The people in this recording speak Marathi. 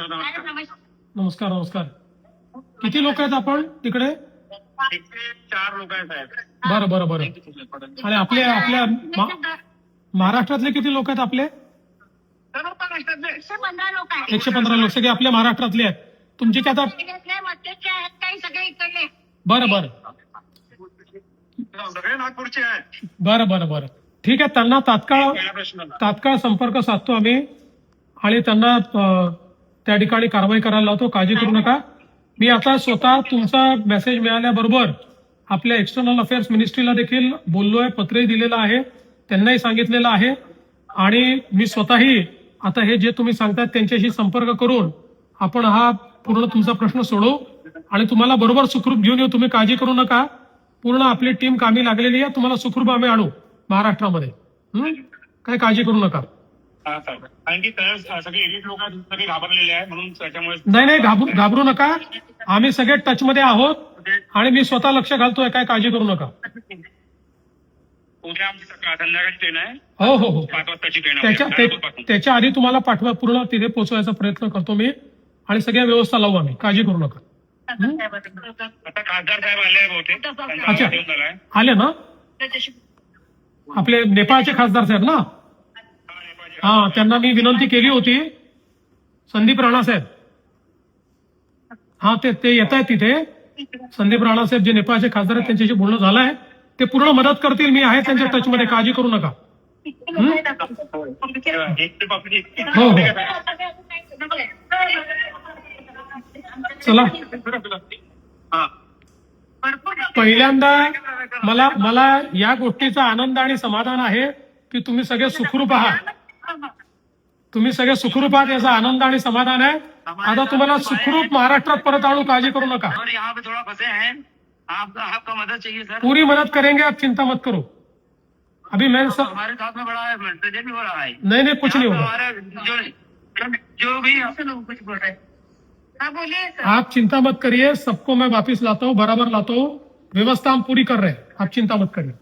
नमस्कार नमस्कार. किती लोक आहेत आपण तिकडे? 4 लोक आहेत साहेब. बरं बरं बरं. आणि आपल्या आपल्या महाराष्ट्रातले किती लोक आहेत आपले? 115 लोक आहेत. 115 लोक सगळे आपल्या महाराष्ट्रातले आहेत. तुमचे काय आता? मध्यचे आहेत काही सगळे इकडले. बरं बरं सगळे नागपूरचे आहेत. बरं बरं बरं. ठीक आहे. त्यांना तात्काळ संपर्क साधतो आम्ही आणि त्यांना त्या ठिकाणी कारवाई करायला लावतो. काळजी करू नका. मी आता स्वतः तुमचा मेसेज मिळाल्याबरोबर आपल्या एक्सटर्नल अफेअर्स मिनिस्ट्रीला देखील बोललोय, पत्रही दिलेलं आहे, त्यांनाही सांगितलेलं आहे आणि मी स्वतःही आता हे जे तुम्ही सांगतात त्यांच्याशी संपर्क करून आपण हा पूर्ण तुमचा प्रश्न सोडवू आणि तुम्हाला बरोबर सुखरूप घेऊन येऊ. तुम्ही काळजी करू नका. पूर्ण आपली टीम कामी लागलेली आहे. तुम्हाला सुखरूप आम्ही आणू महाराष्ट्रामध्ये. काही काळजी करू नका. कारण की सगळे एलिट लोक सगळे घाबरलेले आहे म्हणून त्याच्यामुळे. नाही घाबरू नका. आम्ही सगळे टच मध्ये आहोत आणि मी स्वतः लक्ष घालतोय. काय काळजी करू नका. उद्या आमची संध्याकाळची ट्रेन आहे. हो हो हो. 5 वाजताची ट्रेन आहे. त्याच्या आधी तुम्हाला पाठवा पूर्ण तिथे पोहोचवायचा प्रयत्न करतो मी आणि सगळ्या व्यवस्था लावू आम्ही. काळजी करू नका. आता खासदार साहेब आले बहुतेक. अच्छा आले ना? आपले नेपाळचे खासदार साहेब ना? हा, त्यांना मी विनंती केली होती. संदीप राणा साहेब. हा ते येत आहेत तिथे. संदीप राणा साहेब जे नेपाळचे खासदार आहेत त्यांच्याशी बोलणं झालंय. ते पूर्ण मदत करतील. मी आहे त्यांच्या टच मध्ये. काळजी करू नका. हो हो. चला. पहिल्यांदा मला या गोष्टीचा आनंद आणि समाधान आहे की तुम्ही सगळे सुखरूप आहात. तुम्ही सगळे सुखरूप आहात याचा आनंद आणि समाधान आहे. आता तुम्हाला सुखरूप महाराष्ट्रात परत आणू. काळजी करू नका. आपका मदद चाहिए सर. पूरी मदद करेंगे. आप चिंता मत करो. अभी मैं सब हमारे साथ में बड़ा प्रेजेंट भी हो रहा है. नहीं कुछ नहीं होगा. जो भी कुछ बोल रहे. हाँ बोलिए सर. आप चिंता मत करिए. सबको मैं वापिस लाता हूँ, बराबर लाता हूँ. व्यवस्था हम पूरी कर रहे हैं. आप चिंता मत करिए.